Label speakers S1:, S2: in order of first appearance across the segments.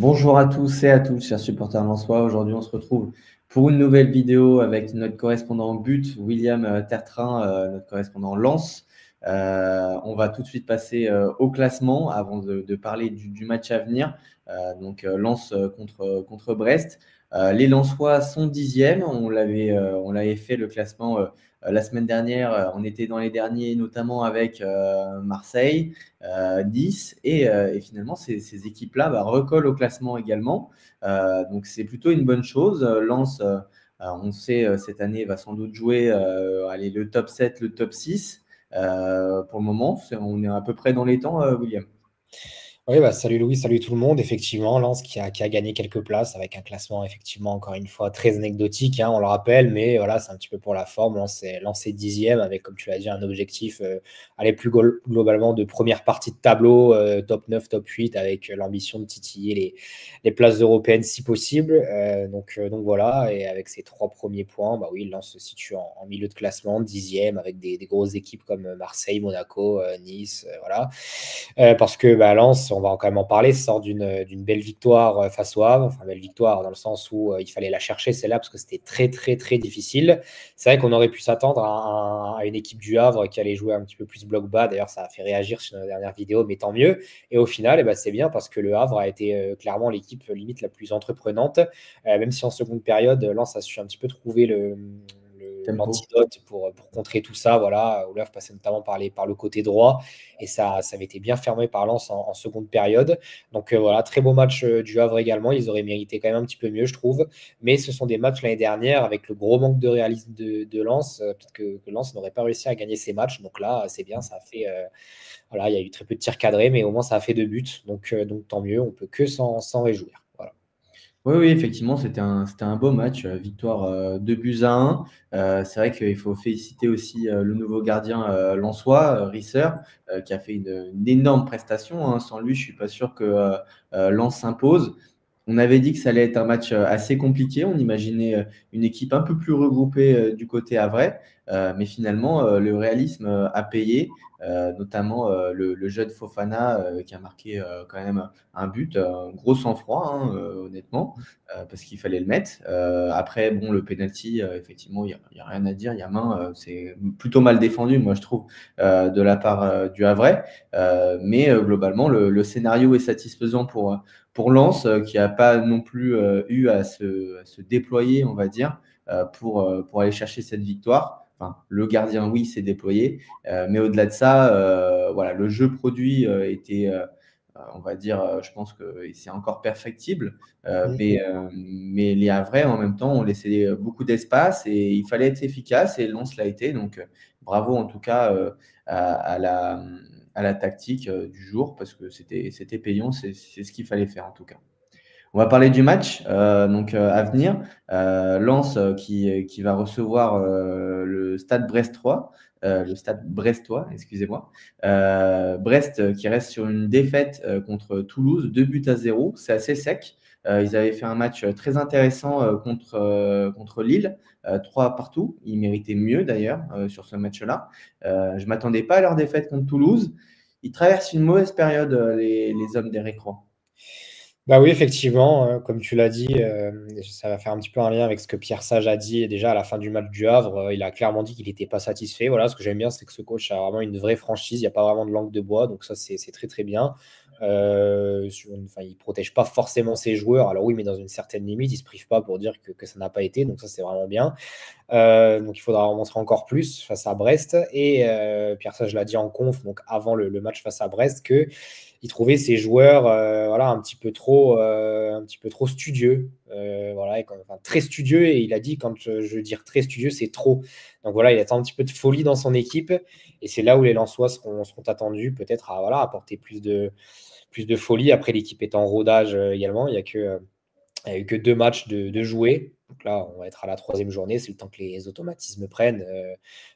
S1: Bonjour à tous et à toutes, chers supporters lensois. Aujourd'hui, on se retrouve pour une nouvelle vidéo avec notre correspondant but, William Tertrain, notre correspondant Lens. On va tout de suite passer au classement avant de parler du match à venir. Lens contre Brest. Les Lensois sont dixièmes. On l'avait fait le classement la semaine dernière. On était dans les derniers, notamment avec Marseille. Nice et finalement ces équipes-là recollent au classement également. Donc c'est plutôt une bonne chose. Lens, on sait, cette année va sans doute jouer allez, le top 7, le top 6. Pour le moment, on est à peu près dans les temps, William.
S2: Oui, salut Louis, salut tout le monde. Effectivement, Lens qui a gagné quelques places avec un classement, effectivement, encore une fois, très anecdotique, hein, on le rappelle, mais voilà, c'est un petit peu pour la forme. Lens est dixième avec, comme tu l'as dit, un objectif, aller plus globalement de première partie de tableau, top 9, top 8, avec l'ambition de titiller les places européennes si possible. Donc voilà, et avec ces trois premiers points, bah oui, Lens se situe en milieu de classement, dixième, avec des grosses équipes comme Marseille, Monaco, Nice, voilà. Parce que Lens, on va quand même en parler, sort d'une belle victoire face au Havre. Enfin, belle victoire dans le sens où il fallait la chercher celle-là parce que c'était très très très difficile. C'est vrai qu'on aurait pu s'attendre à une équipe du Havre qui allait jouer un petit peu plus bloc bas. D'ailleurs, ça a fait réagir sur nos dernières vidéos, mais tant mieux. Et au final, c'est bien parce que le Havre a été clairement l'équipe limite la plus entreprenante. Même si en seconde période, Lens a su un petit peu trouver
S1: Tempo.
S2: l'antidote pour contrer tout ça. Voilà, Olaf passait notamment par le côté droit et ça avait été bien fermé par Lens en seconde période. Donc voilà, très beau match du Havre également. Ils auraient mérité quand même un petit peu mieux, je trouve. Mais ce sont des matchs l'année dernière avec le gros manque de réalisme de Lens. Peut-être que Lens n'aurait pas réussi à gagner ces matchs. Donc là, c'est bien, ça a fait. Voilà, il y a eu très peu de tirs cadrés, mais au moins ça a fait 2 buts. Donc tant mieux, on peut que s'en réjouir. Voilà.
S1: Oui, oui, effectivement, c'était un beau match. Victoire 2 buts à 1. C'est vrai qu'il faut féliciter aussi le nouveau gardien lensois, Risser, qui a fait une énorme prestation, hein. Sans lui, je ne suis pas sûr que Lens s'impose. On avait dit que ça allait être un match assez compliqué. On imaginait une équipe un peu plus regroupée du côté havrais. Mais finalement, le réalisme a payé, notamment le jeune Fofana qui a marqué quand même un but, un gros sang-froid, hein, honnêtement, parce qu'il fallait le mettre. Après, bon, le penalty, effectivement, il y a rien à dire. Il y a main, c'est plutôt mal défendu, moi, je trouve, de la part du Havrais. Mais globalement, le scénario est satisfaisant pour Lens, qui n'a pas non plus eu à se déployer, on va dire, pour aller chercher cette victoire. Enfin, le gardien, oui, s'est déployé, mais au-delà de ça, voilà, le jeu produit était, on va dire, je pense que c'est encore perfectible, mais les Havrais, en même temps, ont laissé beaucoup d'espace et il fallait être efficace et Lens l'a été. Donc, bravo en tout cas à la tactique du jour parce que c'était payant, c'est ce qu'il fallait faire en tout cas. On va parler du match à venir. Lens qui va recevoir le stade brestois, excusez-moi. Brest qui reste sur une défaite contre Toulouse, 2 buts à 0. C'est assez sec. Ils avaient fait un match très intéressant contre Lille, 3 partout. Ils méritaient mieux d'ailleurs sur ce match-là. Je ne m'attendais pas à leur défaite contre Toulouse. Ils traversent une mauvaise période, les hommes d'Éric Roy.
S2: Bah oui, effectivement, comme tu l'as dit, ça va faire un petit peu un lien avec ce que Pierre Sage a dit déjà à la fin du match du Havre. Il a clairement dit qu'il n'était pas satisfait. Voilà, ce que j'aime bien, c'est que ce coach a vraiment une vraie franchise. Il n'y a pas vraiment de langue de bois, donc ça, c'est très très bien. Enfin, il protège pas forcément ses joueurs. Alors oui, mais dans une certaine limite, il se prive pas pour dire que ça n'a pas été. Donc ça, c'est vraiment bien. Donc il faudra en montrer encore plus face à Brest. Et Pierre Sage l'a dit en conf, donc avant le match face à Brest, que il trouvait ses joueurs voilà, un petit peu trop studieux. Voilà, enfin, très studieux. Et il a dit, quand je veux dire très studieux, c'est trop. Donc voilà, il attend un petit peu de folie dans son équipe. Et c'est là où les Lensois seront attendus, peut-être à voilà, apporter plus de folie. Après, l'équipe est en rodage également. Il n'y a eu que 2 matchs de jouer. Donc là, on va être à la troisième journée. C'est le temps que les automatismes prennent.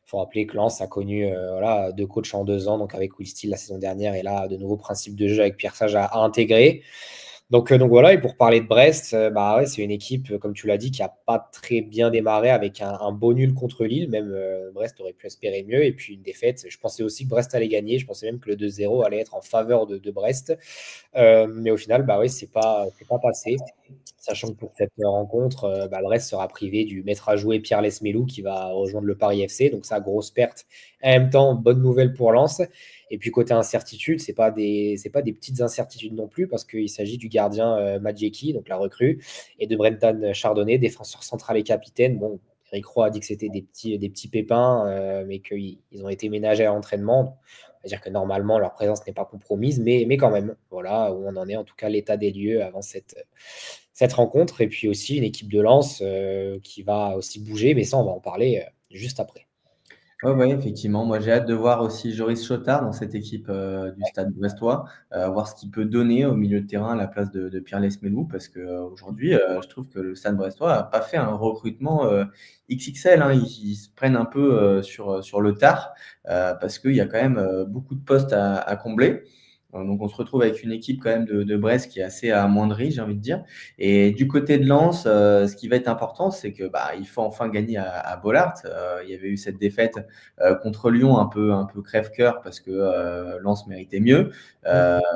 S2: Faut rappeler que Lens a connu voilà, 2 coachs en 2 ans, donc avec Will Steele la saison dernière, et là, de nouveaux principes de jeu avec Pierre Sage à intégrer. Donc voilà, et pour parler de Brest, bah ouais, c'est une équipe, comme tu l'as dit, qui n'a pas très bien démarré avec un beau nul contre Lille. Même Brest aurait pu espérer mieux. Et puis une défaite. Je pensais aussi que Brest allait gagner. Je pensais même que le 2-0 allait être en faveur de Brest. Mais au final, bah oui, c'est pas passé. Sachant que pour cette rencontre, bah, Brest sera privé du maître à jouer Pierre Lesmelou qui va rejoindre le Paris FC. Donc ça, grosse perte. En même temps, bonne nouvelle pour Lens. Et puis côté incertitude, c'est pas des petites incertitudes non plus parce qu'il s'agit du gardien Madjeki, donc la recrue, et de Brentan Chardonnay, défenseur central et capitaine. Bon, Eric Roy a dit que c'était des petits pépins, mais qu'ils ont été ménagés à l'entraînement. On va dire que normalement leur présence n'est pas compromise, mais quand même, voilà où on en est, en tout cas l'état des lieux avant cette rencontre. Et puis aussi une équipe de Lens qui va aussi bouger, mais ça on va en parler juste après.
S1: Ouais, ouais, effectivement. Moi, j'ai hâte de voir aussi Joris Chotard dans cette équipe du Stade brestois, voir ce qu'il peut donner au milieu de terrain à la place de Pierre Lesmelou, parce que aujourd'hui, je trouve que le Stade brestois a pas fait un recrutement XXL, hein. Ils se prennent un peu sur le tard, parce qu'il y a quand même beaucoup de postes à combler. Donc, on se retrouve avec une équipe quand même de Brest qui est assez amoindrie, j'ai envie de dire. Et du côté de Lens, ce qui va être important, c'est que bah, il faut enfin gagner à Bollaert. Il y avait eu cette défaite contre Lyon un peu crève-cœur parce que Lens méritait mieux.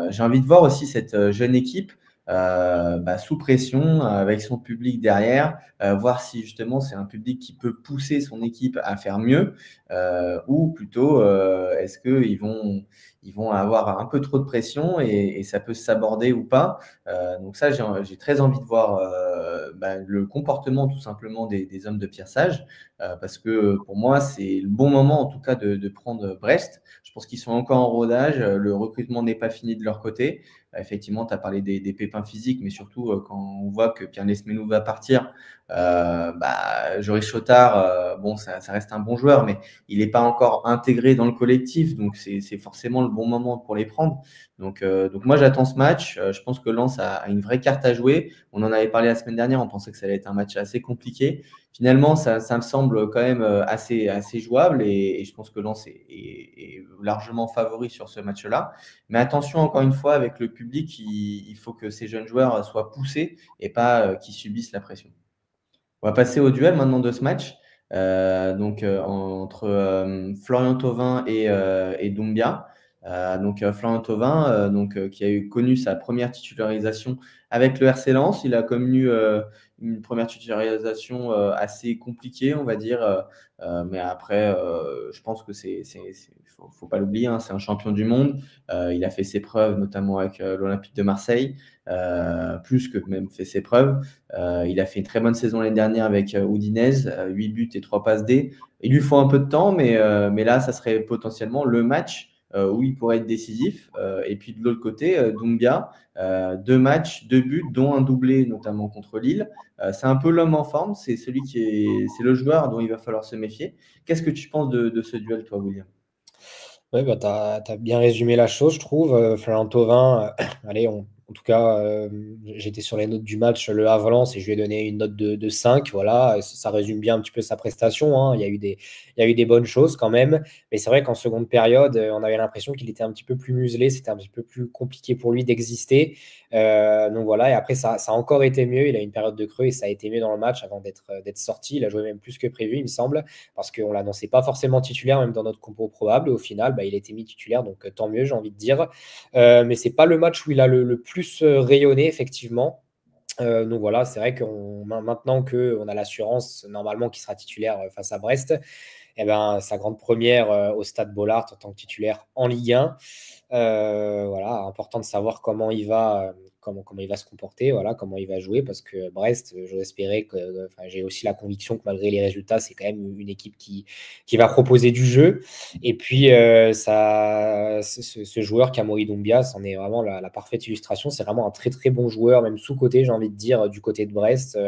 S1: J'ai envie de voir aussi cette jeune équipe bah, sous pression avec son public derrière, voir si justement c'est un public qui peut pousser son équipe à faire mieux ou plutôt est-ce qu'ils vont avoir un peu trop de pression et ça peut s'aborder ou pas. Donc ça, j'ai très envie de voir bah, le comportement tout simplement des hommes de Pierre Sage, parce que pour moi, c'est le bon moment en tout cas de prendre Brest. Je pense qu'ils sont encore en rodage, le recrutement n'est pas fini de leur côté. Effectivement, tu as parlé des pépins physiques, mais surtout quand on voit que Pierre Lesmelou va partir, bah, Joris Chotard, bon, ça reste un bon joueur, mais il n'est pas encore intégré dans le collectif, donc c'est forcément le bon moment pour les prendre. Donc moi, j'attends ce match. Je pense que Lens a une vraie carte à jouer. On en avait parlé la semaine dernière, on pensait que ça allait être un match assez compliqué. Finalement, ça me semble quand même assez jouable et je pense que Lens est largement favori sur ce match-là. Mais attention, encore une fois, avec le public, il faut que ces jeunes joueurs soient poussés et pas qu'ils subissent la pression. On va passer au duel maintenant de ce match. Donc entre Florian Thauvin et Doumbia. Donc Florian Thauvin, qui a connu sa première titularisation avec le RC Lens. Il a connu une première titularisation assez compliquée, on va dire. Mais après, je pense que faut pas l'oublier, hein, c'est un champion du monde. Il a fait ses preuves, notamment avec l'Olympique de Marseille, plus que même fait ses preuves. Il a fait une très bonne saison l'année dernière avec Udinese, 8 buts et 3 passes D. Il lui faut un peu de temps, mais là, ça serait potentiellement le match où il pourrait être décisif. Et puis de l'autre côté, Doumbia, 2 matchs, 2 buts, dont un doublé, notamment contre Lille. C'est un peu l'homme en forme, c'est c'est le joueur dont il va falloir se méfier. Qu'est-ce que tu penses de ce duel, toi, William?
S2: Ouais, bah, tu as bien résumé la chose, je trouve. Florian Thauvin, allez, en tout cas, j'étais sur les notes du match, le Havre-Lens, et je lui ai donné une note de 5. Voilà, ça résume bien un petit peu sa prestation, hein. Il y a eu des bonnes choses quand même. Mais c'est vrai qu'en seconde période, on avait l'impression qu'il était un petit peu plus muselé. C'était un petit peu plus compliqué pour lui d'exister. Donc voilà, et après, ça a encore été mieux. Il a eu une période de creux et ça a été mieux dans le match avant d'être sorti. Il a joué même plus que prévu, il me semble, parce qu'on ne l'annonçait pas forcément titulaire, même dans notre compo probable. Et au final, bah, il a été mis titulaire, donc tant mieux, j'ai envie de dire. Mais c'est pas le match où il a le plus rayonné, effectivement. Donc voilà, c'est vrai que maintenant qu'on a l'assurance normalement qu'il sera titulaire face à Brest, eh ben, sa grande première au Stade Bollaert en tant que titulaire en Ligue 1. Voilà, important de savoir comment il va se comporter, voilà, comment il va jouer, parce que Brest, j'ose espérer que, enfin, j'ai aussi la conviction que malgré les résultats, c'est quand même une équipe qui va proposer du jeu. Et puis, ce joueur, Kamori Doumbia, c'en est vraiment la parfaite illustration. C'est vraiment un très très bon joueur, même sous-côté, j'ai envie de dire, du côté de Brest,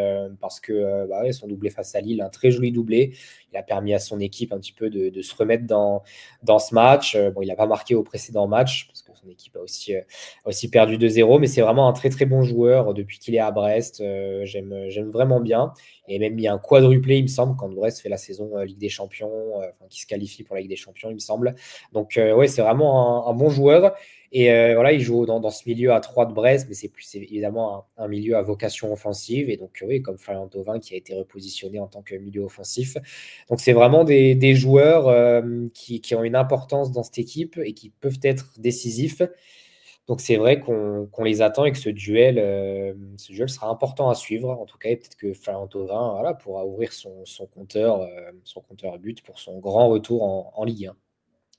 S2: parce que bah ouais, son doublé face à Lille, un très joli doublé. Il a permis à son équipe un petit peu de se remettre dans ce match. Bon, il n'a pas marqué au précédent match parce que son équipe a aussi perdu 2-0, mais c'est vraiment un très très bon joueur depuis qu'il est à Brest. J'aime vraiment bien. Il a même mis un quadruplé, il me semble, quand Brest fait la saison Ligue des Champions, qui se qualifie pour la Ligue des Champions, il me semble. Donc ouais, c'est vraiment un bon joueur. Et voilà, il joue dans ce milieu à 3 de Brest, mais c'est évidemment un milieu à vocation offensive. Et donc, oui, comme Florian Thauvin qui a été repositionné en tant que milieu offensif. Donc, c'est vraiment des joueurs qui ont une importance dans cette équipe et qui peuvent être décisifs. Donc, c'est vrai qu'on les attend et que ce duel sera important à suivre. En tout cas, et peut-être que Florian Thauvin voilà, pourra ouvrir son compteur but pour son grand retour en Ligue 1.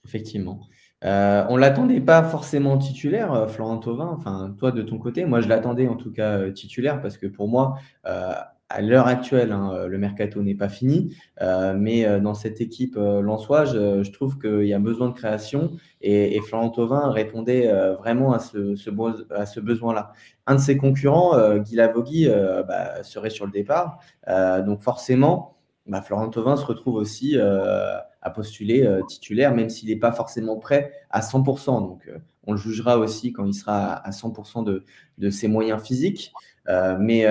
S1: Effectivement. On l'attendait pas forcément titulaire, Florent Thauvin. Enfin, toi, de ton côté, moi, je l'attendais en tout cas titulaire parce que pour moi, à l'heure actuelle, hein, le mercato n'est pas fini, mais dans cette équipe lensoise, je trouve qu'il y a besoin de création et Florent Thauvin répondait vraiment à ce besoin-là. Un de ses concurrents, Guy Lavogui, serait sur le départ, donc forcément, Florent Thauvin se retrouve aussi à postuler titulaire, même s'il n'est pas forcément prêt à 100%. Donc, on le jugera aussi quand il sera à 100% de ses moyens physiques. Mais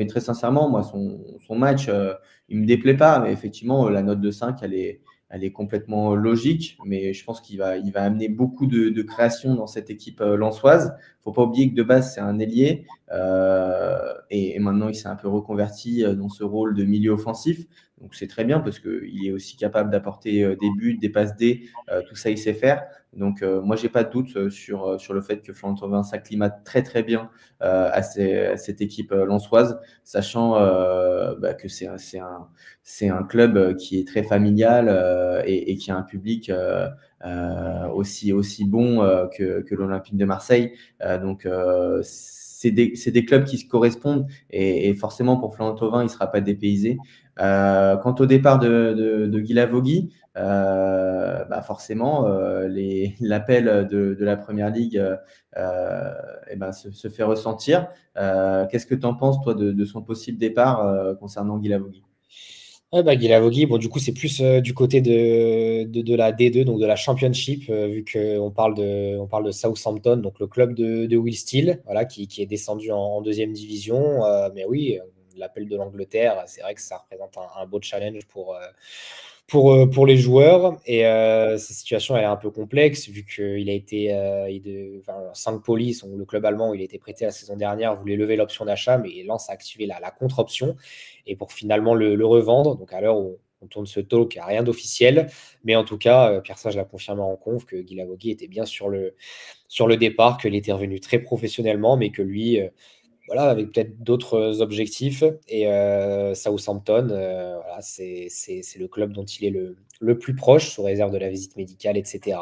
S1: très sincèrement, moi, son match, il ne me déplaît pas. Mais effectivement, la note de 5, elle est complètement logique. Mais je pense qu'il va amener beaucoup de création dans cette équipe lensoise. Il ne faut pas oublier que de base, c'est un ailier. Et maintenant, il s'est un peu reconverti dans ce rôle de milieu offensif. Donc c'est très bien parce qu'il est aussi capable d'apporter des buts, des passes D, tout ça il sait faire. Donc moi j'ai pas de doute sur le fait que Florent Thauvin s'acclimate très très bien à cette équipe lensoise, sachant que c'est un club qui est très familial et qui a un public aussi bon que l'Olympique de Marseille. Donc c'est des clubs qui se correspondent et forcément pour Florent Thauvin il ne sera pas dépaysé. Quant au départ de Guy Lavogui, forcément, l'appel de la Première Ligue se fait ressentir. Qu'est-ce que tu en penses, toi, de son possible départ concernant Guy Lavogui?
S2: Ouais, Guy Lavogui, bon, du coup, c'est plus du côté de la D2, donc de la Championship, vu qu'on on parle de Southampton, donc le club de Will Steele, voilà, qui est descendu en deuxième division. Mais oui, l'appel de l'Angleterre, c'est vrai que ça représente un beau challenge pour les joueurs. Et cette situation, elle est un peu complexe, vu qu'il a été, Saint-Pauli, le club allemand où il a été prêté la saison dernière, voulait lever l'option d'achat, mais Lens a activé la contre-option et pour finalement le revendre. Donc à l'heure où on tourne ce talk, il n'y a rien d'officiel. Mais en tout cas, Pierre Sage l'a confirmé en conf que Guy Lavogui était bien sur le départ, qu'il était revenu très professionnellement, mais que lui, voilà, avec peut-être d'autres objectifs. Et Southampton, voilà, c'est le club dont il est le plus proche, sous réserve de la visite médicale, etc.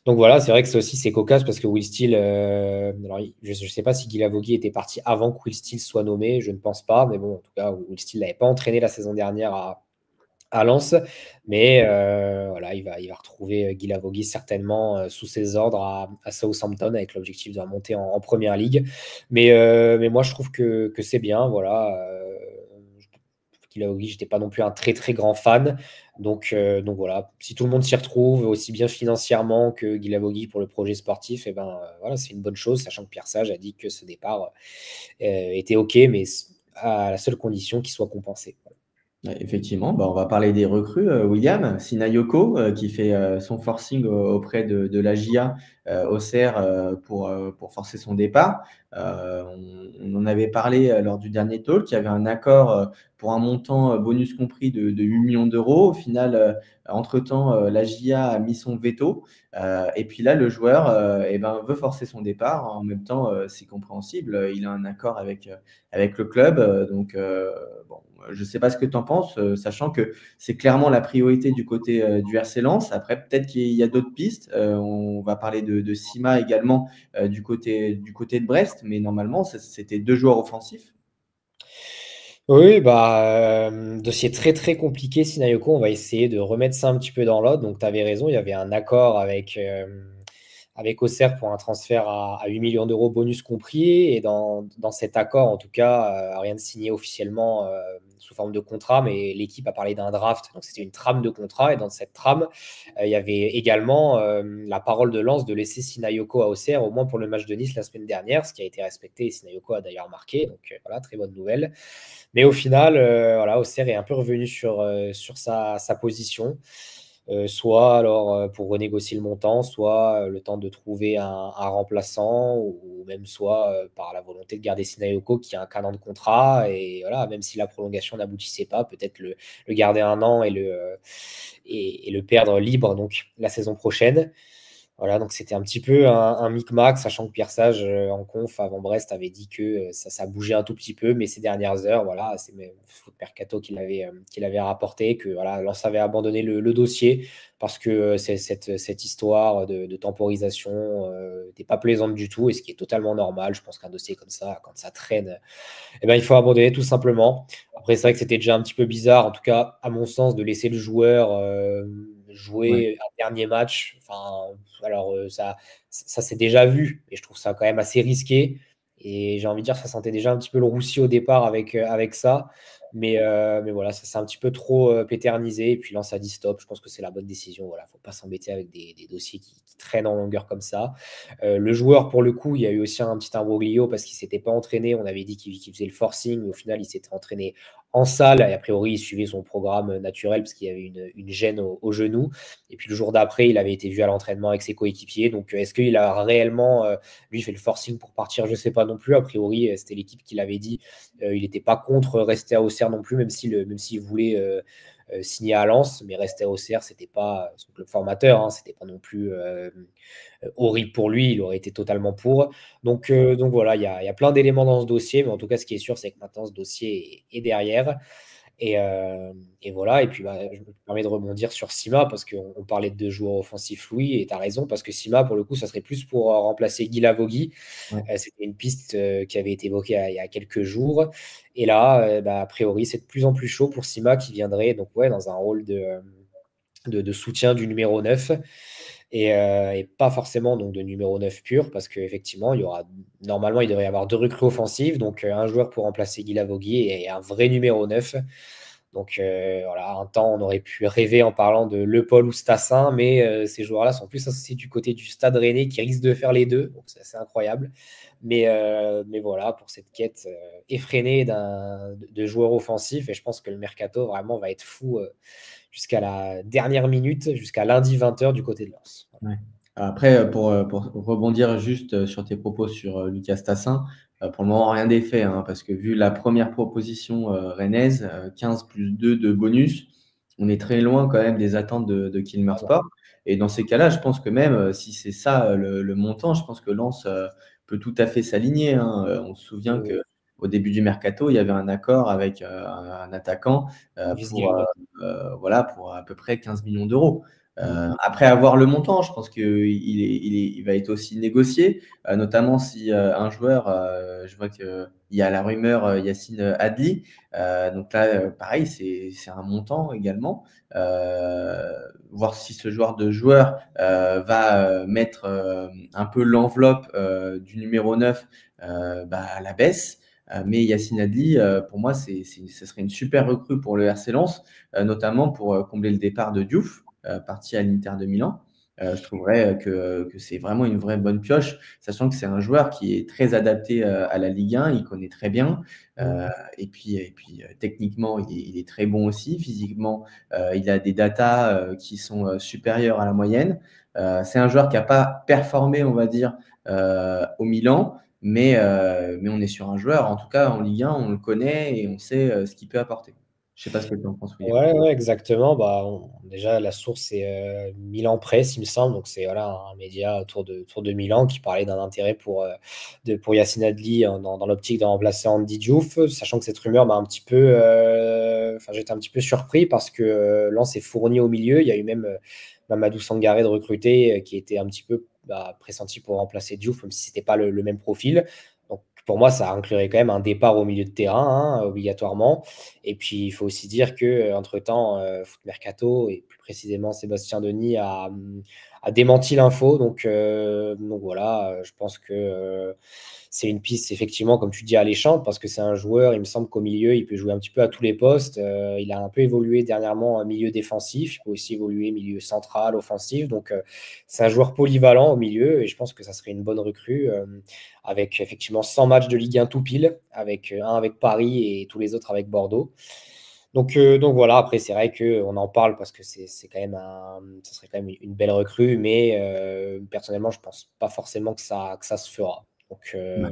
S2: Donc voilà, c'est vrai que c'est cocasse parce que Will Steele, alors, je ne sais pas si Guy Lavogui était parti avant que Will Steele soit nommé, je ne pense pas, mais bon, en tout cas, Will Steele n'avait pas entraîné la saison dernière à Lens, mais voilà, il va retrouver Guy Lavogui certainement sous ses ordres à Southampton avec l'objectif de remonter en Première Ligue. Mais moi, je trouve que c'est bien, voilà. Guy Lavogui, j'étais pas non plus un très très grand fan. Donc voilà, si tout le monde s'y retrouve, aussi bien financièrement que Guy Lavogui pour le projet sportif, et ben voilà, c'est une bonne chose, sachant que Pierre Sage a dit que ce départ était OK, mais à la seule condition qu'il soit compensé.
S1: Ouais, effectivement, on va parler des recrues. William, Sinayoko, qui fait son forcing auprès de la GIA Auxerre pour forcer son départ. On en avait parlé lors du dernier talk. Il y avait un accord pour un montant bonus compris de 8 millions d'euros. Au final, entre-temps, la GIA a mis son veto. Et puis là, le joueur veut forcer son départ. En même temps, c'est compréhensible. Il a un accord avec le club. Donc, bon, je ne sais pas ce que tu en penses, sachant que c'est clairement la priorité du côté du RC Lens. Après, peut-être qu'il y a d'autres pistes. On va parler de Sima également du côté de Brest, mais normalement, c'était deux joueurs offensifs.
S2: Oui, dossier très très compliqué, Sinayoko. On va essayer de remettre ça un petit peu dans l'ordre. Donc, tu avais raison, il y avait un accord avec Auxerre pour un transfert à 8 millions d'euros, bonus compris. Et dans cet accord, en tout cas, rien de signé officiellement sous forme de contrat, mais l'équipe a parlé d'un draft. Donc, c'était une trame de contrat. Et dans cette trame, il y avait également la parole de Lens de laisser Sinayoko à Auxerre, au moins pour le match de Nice la semaine dernière, ce qui a été respecté. Et Sinayoko a d'ailleurs marqué. Donc, voilà, très bonne nouvelle. Mais au final, voilà, Auxerre est un peu revenu sur sa position. soit alors pour renégocier le montant, soit le temps de trouver un remplaçant, ou même soit par la volonté de garder Sinayoko qui a un canon de contrat. Et voilà, même si la prolongation n'aboutissait pas, peut-être le garder un an et le perdre libre donc la saison prochaine. Voilà, donc c'était un petit peu un micmac, sachant que Pierre Sage, en conf avant Brest, avait dit que ça bougeait un tout petit peu, mais ces dernières heures, voilà, c'est même Foot Mercato qui l'avait rapporté, que voilà, Lens avait abandonné le dossier parce que cette histoire de temporisation n'était pas plaisante du tout, et ce qui est totalement normal. Je pense qu'un dossier comme ça, quand ça traîne, eh ben, il faut abandonner tout simplement. Après, c'est vrai que c'était déjà un petit peu bizarre, en tout cas, à mon sens, de laisser le joueur
S1: Ouais.
S2: jouer un dernier match. Enfin, alors, ça s'est déjà vu, et je trouve ça quand même assez risqué. Et j'ai envie de dire, ça sentait déjà un petit peu le roussi au départ avec ça. Mais voilà, ça s'est un petit peu trop péternisé. Et puis Lens a dit stop. Je pense que c'est la bonne décision. Voilà, faut pas s'embêter avec des dossiers qui traînent en longueur comme ça. Le joueur, pour le coup, il y a eu aussi un petit imbroglio parce qu'il ne s'était pas entraîné. On avait dit qu'il faisait le forcing, mais au final, il s'était entraîné en salle. Et a priori, il suivait son programme naturel parce qu'il y avait une gêne au genou. Et puis le jour d'après, il avait été vu à l'entraînement avec ses coéquipiers. Donc, est-ce qu'il a réellement, lui, fait le forcing pour partir? Je ne sais pas non plus. A priori, c'était l'équipe qui l'avait dit. Il n'était pas contre rester à Auxerre non plus, même s'il voulait signer à Lens, mais rester à Auxerre, c'était pas son club formateur, hein, c'était pas non plus horrible pour lui, il aurait été totalement pour. Donc voilà, il y a plein d'éléments dans ce dossier, mais en tout cas, ce qui est sûr, c'est que maintenant, ce dossier est derrière. Et voilà, et puis bah, je me permets de rebondir sur Sima, parce qu'on parlait de deux joueurs offensifs, Louis, et tu as raison, parce que Sima, pour le coup, ça serait plus pour remplacer Guy Lavogui.
S1: Ouais.
S2: C'était une piste qui avait été évoquée il y a quelques jours. Et là, bah, a priori, c'est de plus en plus chaud pour Sima, qui viendrait donc, ouais, dans un rôle de soutien du numéro 9, et pas forcément donc de numéro 9 pur, parce qu'effectivement, normalement, il devrait y avoir deux recrues offensives, donc un joueur pour remplacer Guy Lavogui et un vrai numéro 9. Donc voilà, un temps, on aurait pu rêver en parlant de Le Paul ou Stassin, mais ces joueurs-là sont plus associés du côté du Stade Rennais, qui risque de faire les deux, donc c'est assez incroyable. Mais voilà, pour cette quête effrénée de joueurs offensifs, et je pense que le mercato vraiment va être fou jusqu'à la dernière minute, jusqu'à lundi 20h du côté de Lens.
S1: Ouais. Après, pour rebondir juste sur tes propos sur Lucas Tassin, pour le moment, rien n'est fait, hein, parce que vu la première proposition rennaise, 15 plus 2 de bonus, on est très loin quand même des attentes de Kilmer Sport. Et dans ces cas-là, je pense que même si c'est ça le montant, je pense que Lens peut tout à fait s'aligner, hein. On se souvient
S2: Oui,
S1: qu'au début du mercato, il y avait un accord avec un attaquant
S2: Brice
S1: pour,
S2: Guillemot.
S1: voilà, pour à peu près 15 millions d'euros.
S2: Mm.
S1: Après avoir le montant, je pense qu'il va être aussi négocié, notamment si un joueur, je vois qu'il y a la rumeur Yacine Adli, donc là, pareil, c'est un montant également. Voir si ce joueur va mettre un peu l'enveloppe du numéro 9 à la baisse. Mais Yacine Adli, pour moi, ce serait une super recrue pour le RC Lens, notamment pour combler le départ de Diouf, parti à l'Inter de Milan. Je trouverais que c'est vraiment une vraie bonne pioche, sachant que c'est un joueur qui est très adapté à la Ligue 1, il connaît très bien.
S2: Mm.
S1: Et puis techniquement, il est très bon aussi. Physiquement, il a des datas qui sont supérieures à la moyenne. C'est un joueur qui n'a pas performé, on va dire, au Milan, mais on est sur un joueur, en tout cas en Ligue 1, on le connaît et on sait ce qu'il peut apporter. Je ne sais pas ce que tu en penses, William.
S2: Ouais, ouais, exactement. Bah, déjà, la source, c'est Milan Presse, il me semble. Donc, c'est voilà, un média autour de Milan qui parlait d'un intérêt pour Yacine Adli, dans l'optique de remplacer Andy Diouf, sachant que cette rumeur m'a un petit peu. Enfin, j'étais un petit peu surpris parce que Lens est fourni au milieu. Il y a eu même Mamadou Sangaré de recruter qui était un petit peu pressenti pour remplacer Diouf, même si ce n'était pas le même profil. Donc, pour moi, ça inclurait quand même un départ au milieu de terrain, hein, obligatoirement. Et puis, il faut aussi dire que entre-temps, Foot Mercato, et plus précisément Sébastien Denis, a démenti l'info. Donc voilà, je pense que c'est une piste, effectivement, comme tu dis, alléchante, parce que c'est un joueur, il me semble qu'au milieu, il peut jouer un petit peu à tous les postes. Il a un peu évolué dernièrement en milieu défensif, il peut aussi évoluer milieu central, offensif. Donc c'est un joueur polyvalent au milieu, et je pense que ça serait une bonne recrue, avec effectivement 100 matchs de Ligue 1 tout pile, avec un avec Paris et tous les autres avec Bordeaux. Donc voilà, après, c'est vrai qu'on en parle parce que c'est quand même ça serait quand même une belle recrue, mais personnellement, je pense pas forcément que ça se fera. Donc, voilà.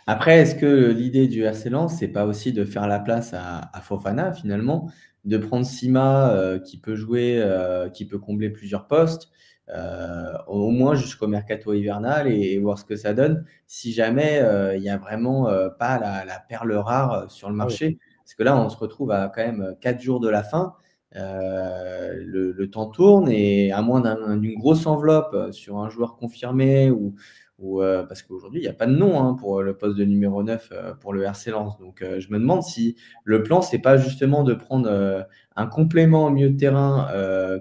S1: Après, est-ce que l'idée du RC Lens, c'est pas aussi de faire la place à Fofana finalement, de prendre Sima qui peut jouer, qui peut combler plusieurs postes, au moins jusqu'au mercato hivernal et voir ce que ça donne, si jamais il y a vraiment pas la perle rare sur le
S2: Ah oui.
S1: marché. Parce que là, on se retrouve à quand même 4 jours de la fin. Le temps tourne et à moins d'une grosse enveloppe sur un joueur confirmé parce qu'aujourd'hui, il n'y a pas de nom pour le poste de numéro 9 pour le RC Lens. Donc, je me demande si le plan, c'est pas justement de prendre un complément au milieu de terrain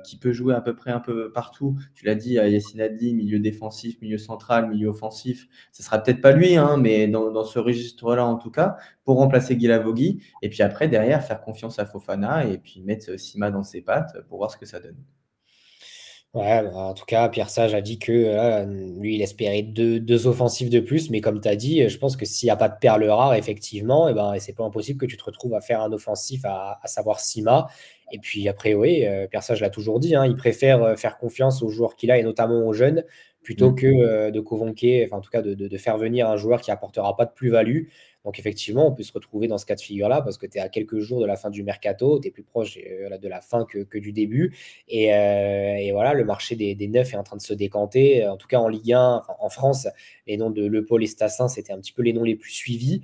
S1: qui peut jouer à peu près un peu partout. Tu l'as dit, Yacine Adli, milieu défensif, milieu central, milieu offensif. Ce sera peut-être pas lui, mais dans ce registre-là, en tout cas, pour remplacer Guilavogui. Et puis après, derrière, faire confiance à Fofana et puis mettre Sima dans ses pattes pour voir ce que ça donne.
S2: Ouais, bah, en tout cas, Pierre Sage a dit que lui, il espérait deux offensifs de plus, mais comme tu as dit, je pense que s'il n'y a pas de perle rare, effectivement, et ben, c'est pas impossible que tu te retrouves à faire un offensif, à savoir Sima. Et puis après, oui, Pierre Sage l'a toujours dit, hein, il préfère faire confiance aux joueurs qu'il a, et notamment aux jeunes, plutôt que
S1: Mm.
S2: de convoquer, enfin, en tout cas, de faire venir un joueur qui apportera pas de plus-value. Donc effectivement, on peut se retrouver dans ce cas de figure-là, parce que tu es à quelques jours de la fin du mercato, tu es plus proche de la fin que du début. Et voilà, le marché des neufs est en train de se décanter. En tout cas, en Ligue 1, enfin, en France, les noms de Le Paul et Stassin, c'était un petit peu les noms les plus suivis.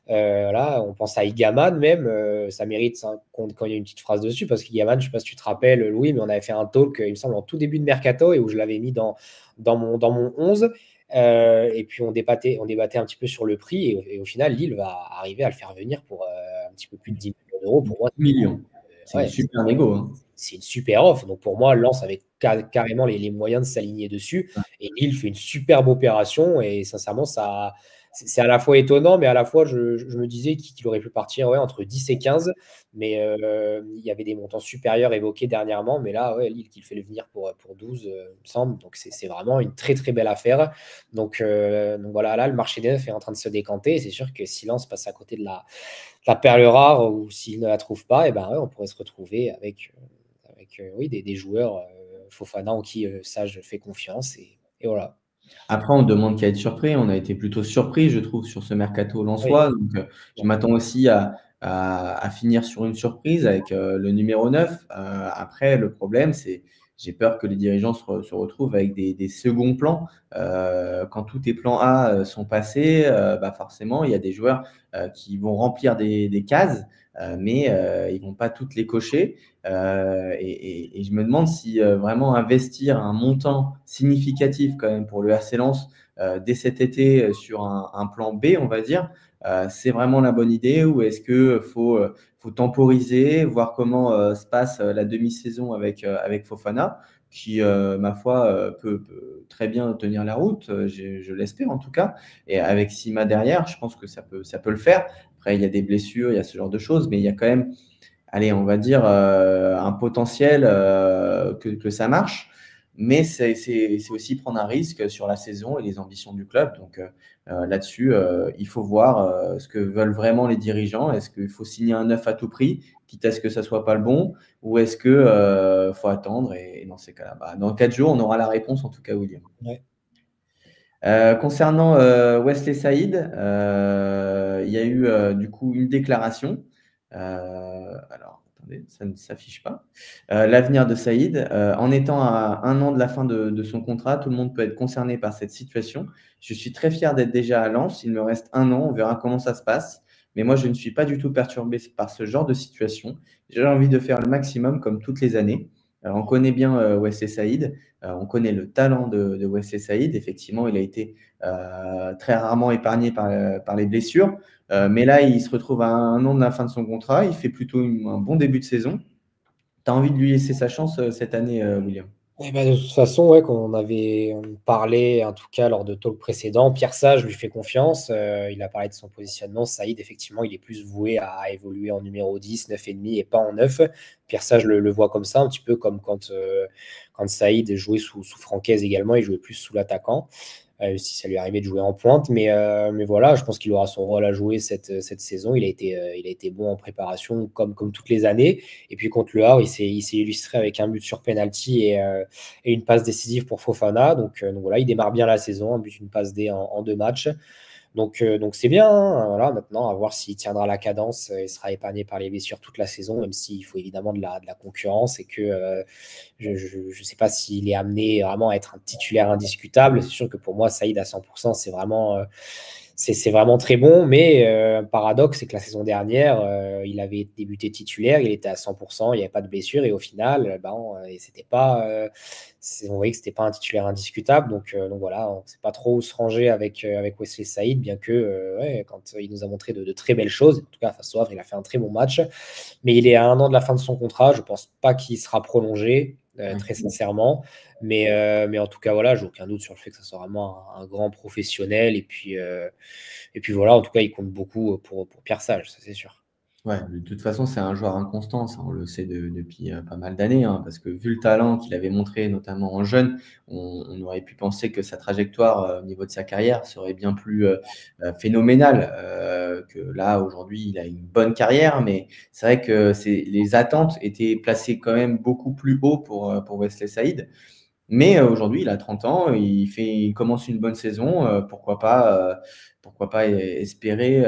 S2: Là, on pense à Igaman même. Ça mérite quand il y a une petite phrase dessus, parce qu'Igaman, je ne sais pas si tu te rappelles, Louis, mais on avait fait un talk, il me semble, en tout début de mercato, et où je l'avais mis dans mon 11. Et puis on débattait un petit peu sur le prix, et au final, Lille va arriver à le faire venir pour un petit peu plus de 10 millions d'euros. Pour
S1: 10
S2: moi,
S1: millions. C'est une
S2: ouais,
S1: super négo. Hein.
S2: c'est une super offre. Donc pour moi, Lens avait carrément les moyens de s'aligner dessus. Et Lille fait une superbe opération. Et sincèrement, c'est à la fois étonnant, mais à la fois, je me disais qu'il aurait pu partir entre 10 et 15. Mais il y avait des montants supérieurs évoqués dernièrement. Mais là, ouais, Lille qui le fait venir pour 12, il me semble. Donc c'est vraiment une très très belle affaire. Donc voilà, là, le marché des neufs est en train de se décanter. Et c'est sûr que si Lens passe à côté de la perle rare, ou s'il ne la trouve pas, et ben ouais, on pourrait se retrouver avec oui, des joueurs, Fofana, en qui Sage fait confiance. Et voilà.
S1: Après, on demande qu'à être surpris. On a été plutôt surpris, je trouve, sur ce mercato
S2: Oui,
S1: lensois. Donc, je m'attends aussi à finir sur une surprise avec le numéro 9. Après, le problème, c'est j'ai peur que les dirigeants se retrouvent avec des seconds plans. Quand tous tes plans A sont passés, bah forcément, il y a des joueurs qui vont remplir des cases, mais ils vont pas toutes les cocher. Et je me demande si vraiment investir un montant significatif quand même pour le RC Lens dès cet été sur un plan B, on va dire, c'est vraiment la bonne idée ou est-ce que faut temporiser, voir comment se passe la demi-saison avec Fofana, qui, ma foi, peut très bien tenir la route, je l'espère en tout cas. Et avec Sima derrière, je pense que ça peut le faire. Après, il y a des blessures, il y a ce genre de choses, mais il y a quand même allez, on va dire, un potentiel que ça marche. Mais c'est aussi prendre un risque sur la saison et les ambitions du club. Donc là-dessus, il faut voir ce que veulent vraiment les dirigeants. Est-ce qu'il faut signer un neuf à tout prix, quitte à ce que ça ne soit pas le bon, ou est-ce qu'il faut attendre et dans ces cas-là, bah, dans 4 jours, on aura la réponse, en tout cas, William.
S2: ouais.
S1: Concernant Wesley Saïd, il y a eu du coup une déclaration. Alors, attendez, ça ne s'affiche pas. L'avenir de Saïd. En étant à 1 an de la fin de son contrat, tout le monde peut être concerné par cette situation. Je suis très fier d'être déjà à Lens. Il me reste 1 an, on verra comment ça se passe. Mais moi, je ne suis pas du tout perturbé par ce genre de situation. J'ai envie de faire le maximum comme toutes les années. Alors, on connaît bien Wesley Saïd. On connaît le talent de Wesley Saïd. Effectivement, il a été très rarement épargné par les blessures. Mais là, il se retrouve à 1 an de la fin de son contrat. Il fait plutôt un bon début de saison. Tu as envie de lui laisser sa chance cette année, William?
S2: Eh ben, de toute façon, ouais, quand on parlait, en tout cas lors de talk précédents, Pierre Sage lui fait confiance. Il a parlé de son positionnement. Saïd, effectivement, il est plus voué à évoluer en numéro 10, 9,5 et pas en 9. Pierre Sage le voit comme ça, un petit peu comme quand Saïd jouait sous Francaise également, il jouait plus sous l'attaquant. si ça lui arrivait de jouer en pointe. Mais voilà, je pense qu'il aura son rôle à jouer cette saison. Il a été bon en préparation, comme toutes les années. Et puis contre le Havre, il s'est illustré avec un but sur penalty et une passe décisive pour Fofana. Donc voilà, il démarre bien la saison, un but, une passe D en 2 matchs. Donc c'est bien, hein. Voilà, maintenant, à voir s'il tiendra la cadence et sera épargné par les blessures toute la saison, même s'il faut évidemment de la concurrence et que je ne sais pas s'il est amené vraiment à être un titulaire indiscutable. C'est sûr que pour moi, Saïd à 100%, c'est vraiment très bon, mais paradoxe, c'est que la saison dernière, il avait débuté titulaire, il était à 100%, il n'y avait pas de blessure, et au final, et c'était pas, on voyait que c'était pas un titulaire indiscutable, donc voilà, on ne sait pas trop où se ranger avec Wesley Saïd, bien que ouais, quand il nous a montré de très belles choses, en tout cas face au Havre, il a fait un très bon match, mais il est à 1 an de la fin de son contrat, je ne pense pas qu'il sera prolongé, très sincèrement. Mais en tout cas, voilà, j'ai aucun doute sur le fait que ça soit vraiment un grand professionnel. Et puis voilà, en tout cas, il compte beaucoup pour Pierre Sage, ça c'est sûr.
S1: Ouais, de toute façon, c'est un joueur inconstant, ça on le sait depuis pas mal d'années, hein, parce que vu le talent qu'il avait montré, notamment en jeune, on aurait pu penser que sa trajectoire au niveau de sa carrière serait bien plus phénoménale que là, aujourd'hui, il a une bonne carrière, mais c'est vrai que les attentes étaient placées quand même beaucoup plus haut pour Wesley Saïd. Mais aujourd'hui, il a 30 ans, il commence une bonne saison, pourquoi pas espérer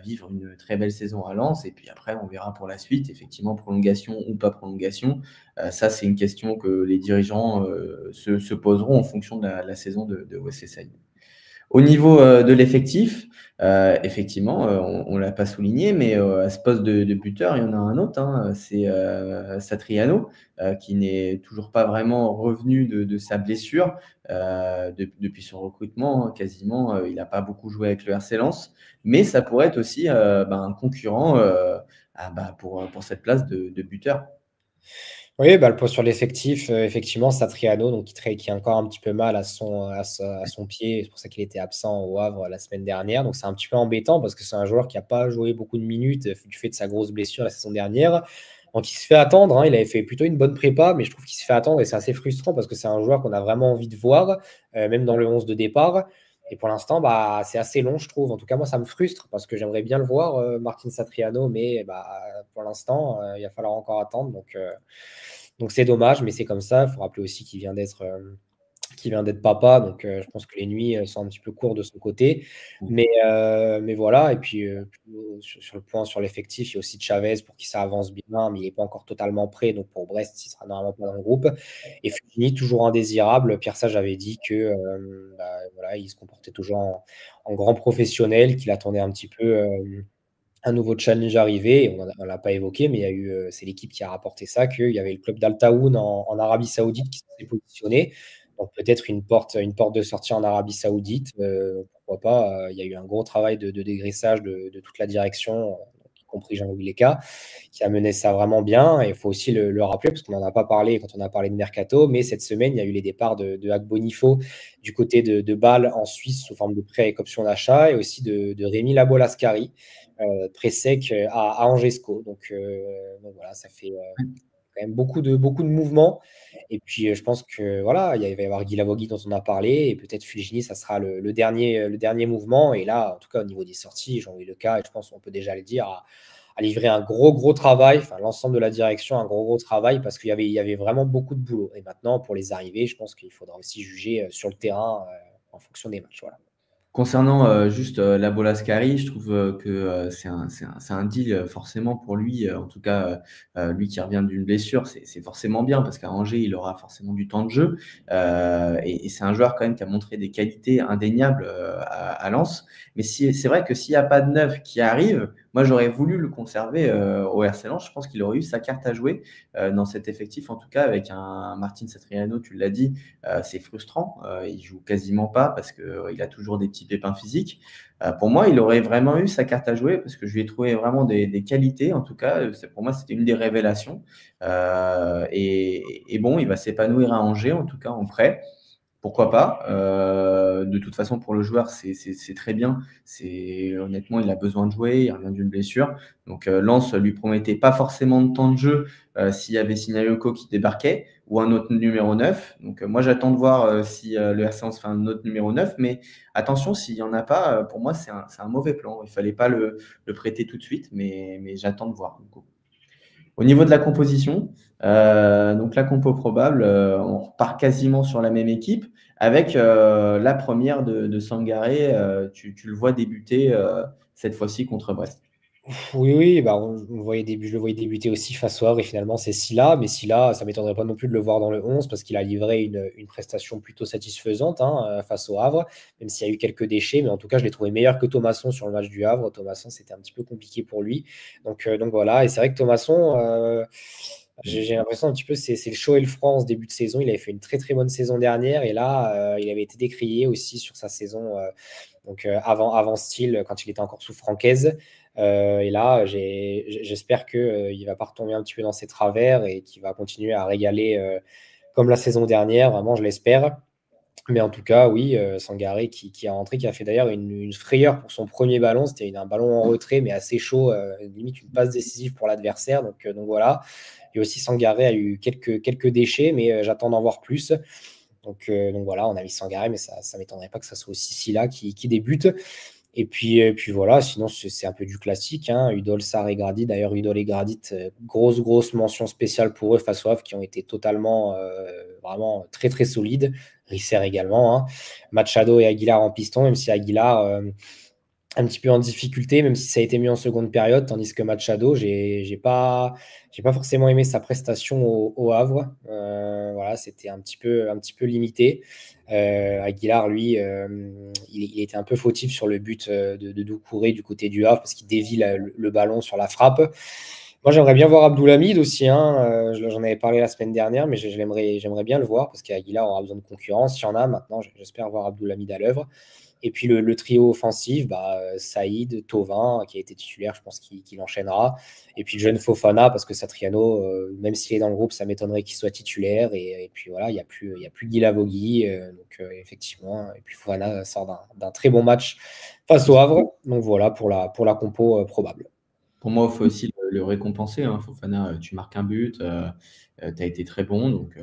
S1: vivre une très belle saison à Lens. Et puis après, on verra pour la suite, effectivement, prolongation ou pas prolongation. Ça, c'est une question que les dirigeants se poseront en fonction de la saison de Wesley Saïd. Au niveau de l'effectif, effectivement, on ne l'a pas souligné, mais à ce poste de buteur, il y en a un autre, hein, c'est Satriano, qui n'est toujours pas vraiment revenu de sa blessure depuis son recrutement, hein, quasiment. Il n'a pas beaucoup joué avec le RC Lens, mais ça pourrait être aussi un concurrent pour cette place de buteur.
S2: Oui, le poids sur l'effectif, effectivement, Satriano, donc qui a encore un petit peu mal à son pied. C'est pour ça qu'il était absent au Havre la semaine dernière. Donc c'est un petit peu embêtant parce que c'est un joueur qui n'a pas joué beaucoup de minutes du fait de sa grosse blessure la saison dernière. Donc il se fait attendre, hein. Il avait fait plutôt une bonne prépa, mais je trouve qu'il se fait attendre et c'est assez frustrant parce que c'est un joueur qu'on a vraiment envie de voir, même dans le 11 de départ. Et pour l'instant, c'est assez long, je trouve. En tout cas, moi, ça me frustre parce que j'aimerais bien le voir, Martin Satriano, mais pour l'instant, il va falloir encore attendre. Donc c'est dommage, mais c'est comme ça. Il faut rappeler aussi qu'il vient d'être papa, donc je pense que les nuits sont un petit peu courtes de son côté. Mais voilà, et puis sur le point sur l'effectif, il y a aussi Chavez pour qui ça avance bien, mais il n'est pas encore totalement prêt. Donc pour Brest, il sera normalement pas dans le groupe. Et Fugini, toujours indésirable. Pierre Sage avait dit que voilà, il se comportait toujours en grand professionnel, qu'il attendait un petit peu un nouveau challenge arrivé. On ne l'a pas évoqué, mais il y a eu, c'est l'équipe qui a rapporté ça, qu'il y avait le club d'Al Tawoun en Arabie Saoudite qui s'est positionné. Donc peut-être une porte de sortie en Arabie Saoudite. Pourquoi pas. Il y a eu un gros travail de dégraissage de toute la direction, y compris Jean-Louis Leca, qui a mené ça vraiment bien. Et il faut aussi le rappeler, parce qu'on n'en a pas parlé quand on a parlé de Mercato, mais cette semaine, il y a eu les départs de Agbonifo du côté de Bâle en Suisse sous forme de prêt avec option d'achat, et aussi de Rémi Labolascari, très sec à Angesco. Donc voilà, ça fait quand même beaucoup de mouvements. Et puis je pense que voilà, il va y avoir Guy Lavogui dont on a parlé, et peut-être Fugini, ça sera le dernier mouvement. Et là, en tout cas, au niveau des sorties, Jean-Louis Leca, et je pense qu'on peut déjà le dire, a livré un gros travail, enfin l'ensemble de la direction, un gros travail, parce qu'il y avait vraiment beaucoup de boulot. Et maintenant, pour les arrivées, je pense qu'il faudra aussi juger sur le terrain en fonction des matchs. Voilà.
S1: Concernant juste la Bolascari, je trouve que c'est un deal forcément pour lui, en tout cas lui qui revient d'une blessure, c'est forcément bien parce qu'à Angers, il aura forcément du temps de jeu et c'est un joueur quand même qui a montré des qualités indéniables à Lens. Mais c'est vrai que s'il n'y a pas de neuf qui arrive, moi j'aurais voulu le conserver au RC Lens. Je pense qu'il aurait eu sa carte à jouer dans cet effectif, en tout cas avec un Martin Satriano, tu l'as dit, c'est frustrant. Il joue quasiment pas parce qu'il a toujours des petits pépins physiques. Pour moi, il aurait vraiment eu sa carte à jouer parce que je lui ai trouvé vraiment des qualités. En tout cas, pour moi, c'était une des révélations. Et bon, il va s'épanouir à Angers, en tout cas en prêt. pourquoi pas. De toute façon, pour le joueur, c'est très bien. Honnêtement, il a besoin de jouer, il revient d'une blessure. Donc, Lens lui promettait pas forcément de temps de jeu s'il y avait Signaloko qui débarquait ou un autre numéro 9. Donc, moi, j'attends de voir si le RC Lens fait un autre numéro 9. Mais attention, s'il n'y en a pas, pour moi, c'est un mauvais plan. Il fallait pas le prêter tout de suite, mais j'attends de voir. Du coup. Au niveau de la composition, donc la compo probable, on repart quasiment sur la même équipe avec la première de Sangaré. Tu le vois débuter cette fois-ci contre Brest.
S2: Oui, oui, bah je le voyais débuter aussi face au Havre et finalement c'est Sylla, mais Sylla, ça m'étonnerait pas non plus de le voir dans le 11 parce qu'il a livré une prestation plutôt satisfaisante hein, face au Havre, même s'il y a eu quelques déchets, mais en tout cas je l'ai trouvé meilleur que Thomasson sur le match du Havre. Thomasson c'était un petit peu compliqué pour lui, donc voilà, et c'est vrai que Thomasson, j'ai l'impression un petit peu c'est le chaud et le froid en ce début de saison. Il avait fait une très très bonne saison dernière et là il avait été décrié aussi sur sa saison avant Steele quand il était encore sous Francaise. Et là, j'espère qu'il ne va pas retomber un petit peu dans ses travers et qu'il va continuer à régaler comme la saison dernière. Vraiment, je l'espère. Mais en tout cas, oui, Sangaré qui a rentré, qui a fait d'ailleurs une frayeur pour son premier ballon. C'était un ballon en retrait, mais assez chaud, limite une passe décisive pour l'adversaire. Donc voilà. Et aussi, Sangaré a eu quelques déchets, mais j'attends d'en voir plus. Donc voilà, on a mis Sangaré, mais ça ne m'étonnerait pas que ça soit aussi Sylla qui débute. Et puis voilà, sinon c'est un peu du classique. Hein. Udol, Sarr et Gradit. D'ailleurs, Udol et Gradit, grosse mention spéciale pour eux face au Havre qui ont été totalement, vraiment très très solides. Risser également. Hein. Machado et Aguilar en piston, même si Aguilar un petit peu en difficulté, même si ça a été mis en seconde période, tandis que Machado, j'ai pas forcément aimé sa prestation au Havre. Voilà, c'était un petit peu limité. Aguilar, lui, il était un peu fautif sur le but de Doucouré du côté du Havre parce qu'il dévie le ballon sur la frappe. Moi, j'aimerais bien voir Abdoulhamid aussi. Hein. J'en avais parlé la semaine dernière, mais j'aimerais bien le voir parce qu'Aguilar aura besoin de concurrence. Il y en a maintenant. J'espère voir Abdoulhamid à l'œuvre. Et puis le trio offensif, Saïd, Thauvin, qui a été titulaire, je pense qu'il enchaînera. Et puis le jeune Fofana, parce que Satriano, même s'il est dans le groupe, ça m'étonnerait qu'il soit titulaire. Et puis voilà, il n'y a plus Guy Lavogui. Effectivement, et puis Fofana sort d'un très bon match face au Havre. Donc voilà pour la compo probable.
S1: Pour moi, il faut aussi le récompenser. Hein. Fofana, tu marques un but, tu as été très bon. Donc,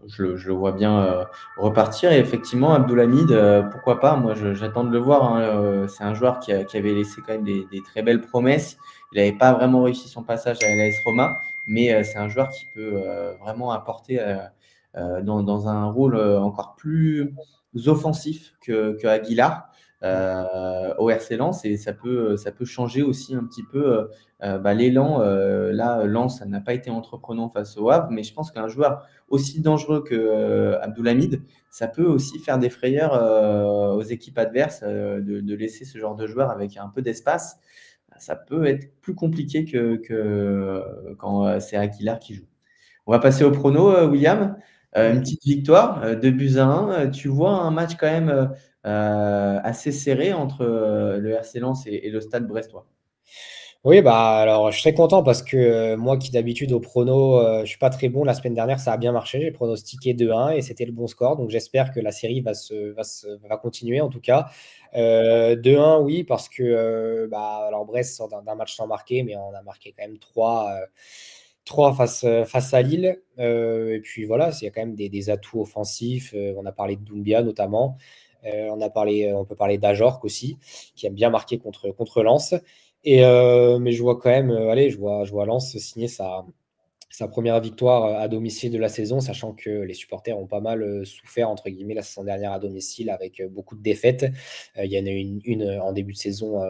S1: je le vois bien repartir. Et effectivement, Abdoulhamid, pourquoi pas? Moi, j'attends de le voir. Hein. C'est un joueur qui avait laissé quand même des très belles promesses. Il n'avait pas vraiment réussi son passage à l'AS Roma, mais c'est un joueur qui peut vraiment apporter dans un rôle encore plus offensif que Aguilar au RC Lens et ça peut changer aussi un petit peu l'élan. Là, Lens, ça n'a pas été entreprenant face au Havre, mais je pense qu'un joueur aussi dangereux que Abdoulhamid, ça peut aussi faire des frayeurs aux équipes adverses de laisser ce genre de joueur avec un peu d'espace. Ça peut être plus compliqué que quand c'est Aguilar qui joue. On va passer au prono, William. Une petite victoire, 2-1. Tu vois un match quand même assez serré entre le RC Lens et le Stade brestois.
S2: Oui, alors je suis très content parce que moi qui d'habitude au prono, je suis pas très bon. La semaine dernière, ça a bien marché. J'ai pronostiqué 2-1 et c'était le bon score. Donc j'espère que la série va continuer en tout cas. 2-1, oui, parce que alors Brest sort d'un match sans marquer, mais on a marqué quand même 3 face à Lille. Et puis voilà, il y a quand même des atouts offensifs. On a parlé de Doumbia notamment. On peut parler d'Ajorc aussi, qui aime bien marquer contre Lens. Mais je vois quand même, je vois Lens signer sa première victoire à domicile de la saison, sachant que les supporters ont pas mal souffert, entre guillemets, la saison dernière à domicile avec beaucoup de défaites. Il y en a une en début de saison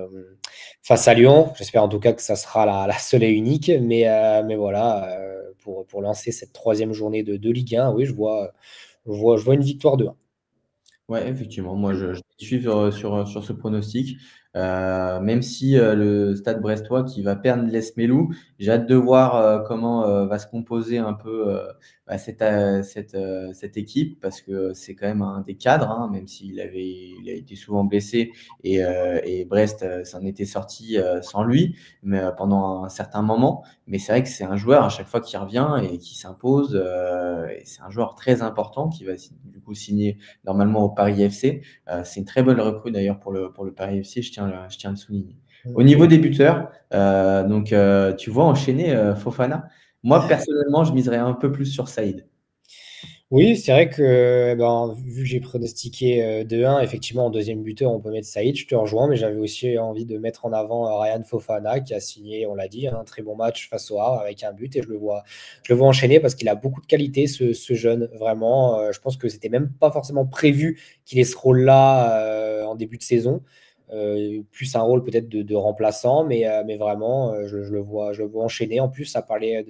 S2: face à Lyon. J'espère en tout cas que ça sera la seule et unique. Mais voilà, pour lancer cette troisième journée de Ligue 1, oui, je vois une victoire de 1.
S1: Ouais, effectivement, moi je vais suivre sur ce pronostic. Même si le Stade brestois qui va perdre Lesmelou, j'ai hâte de voir comment va se composer un peu cette équipe parce que c'est quand même un des cadres, hein, même s'il il a été souvent blessé et Brest s'en était sorti sans lui mais, pendant un certain moment. Mais c'est vrai que c'est un joueur à chaque fois qui revient et qui s'impose et c'est un joueur très important qui va du coup coup signé normalement au Paris FC. C'est une très bonne recrue d'ailleurs pour le Paris FC, je tiens à le souligner. Au niveau des buteurs, tu vois enchaîner Fofana. Moi, personnellement, je miserais un peu plus sur Saïd.
S2: Oui, c'est vrai que ben, vu que j'ai pronostiqué 2-1, effectivement, en deuxième buteur, on peut mettre Saïd, je te rejoins, mais j'avais aussi envie de mettre en avant Ryan Fofana, qui a signé, on l'a dit, un très bon match face au Havre avec un but, et je le vois enchaîner parce qu'il a beaucoup de qualité, ce jeune, vraiment. Je pense que c'était même pas forcément prévu qu'il ait ce rôle-là en début de saison. Plus un rôle peut-être de remplaçant, mais vraiment, je le vois enchaîner. En plus, ça parlait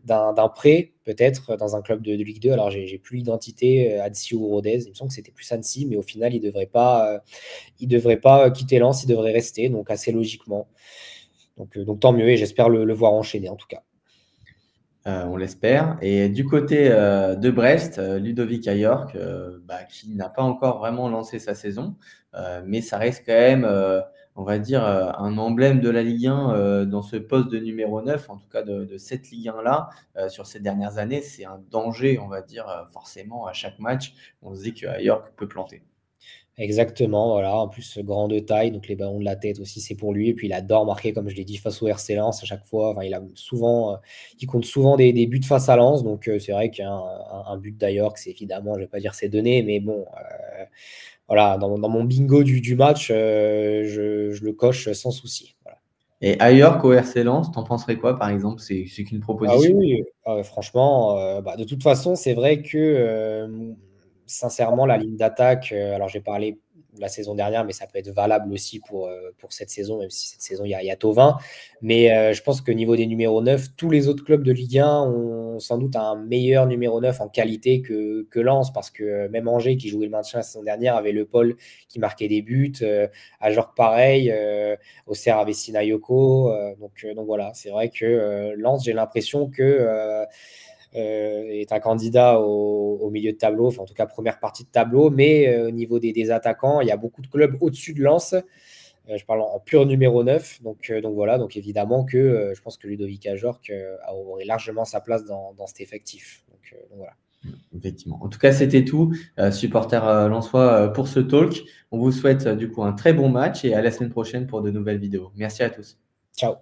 S2: d'un prêt, peut-être, dans un club de Ligue 2. Alors, j'ai plus l'identité, Annecy ou Rodez. Il me semble que c'était plus Annecy, mais au final, il devrait pas quitter Lens, il devrait rester, donc assez logiquement. Donc tant mieux, et j'espère le voir enchaîner, en tout cas.
S1: On l'espère. Et du côté de Brest, Ludovic Ayork, qui n'a pas encore vraiment lancé sa saison, mais ça reste quand même, on va dire, un emblème de la Ligue 1 dans ce poste de numéro 9, en tout cas de cette Ligue 1-là, sur ces dernières années. C'est un danger, on va dire, forcément, à chaque match. On se dit que Ayork peut planter.
S2: Exactement, voilà. En plus, grand de taille, donc les ballons de la tête aussi, c'est pour lui. Et puis, il adore marquer, comme je l'ai dit, face au RC Lens à chaque fois. Enfin, il compte souvent des buts face à Lens. Donc, c'est vrai qu'un but d'ailleurs, c'est évidemment, je ne vais pas dire c'est donné, mais bon, voilà, dans mon bingo du match, je le coche sans souci. Voilà.
S1: Et Ayork au RC Lens, t'en penserais quoi, par exemple? C'est qu'une
S2: Ah oui,
S1: proposition.
S2: oui, franchement, de toute façon, c'est vrai que sincèrement, la ligne d'attaque, alors j'ai parlé de la saison dernière, mais ça peut être valable aussi pour cette saison, même si cette saison, il y a Thauvin. Mais je pense que niveau des numéros 9, tous les autres clubs de Ligue 1 ont sans doute un meilleur numéro 9 en qualité que Lens, parce que même Angers, qui jouait le maintien la saison dernière, avait Le Paul qui marquait des buts, Ajorc pareil, Auxerre avait Sinayoko. Donc voilà, c'est vrai que Lens, j'ai l'impression que est un candidat au milieu de tableau, enfin en tout cas première partie de tableau, mais au niveau des attaquants, il y a beaucoup de clubs au-dessus de Lens. Je parle en pur numéro 9. Donc voilà, donc évidemment que je pense que Ludovic Ajorc aurait largement sa place dans cet effectif. Donc voilà.
S1: Effectivement. En tout cas, c'était tout, supporters lensois, pour ce talk. On vous souhaite du coup un très bon match et à la semaine prochaine pour de nouvelles vidéos. Merci à tous.
S2: Ciao.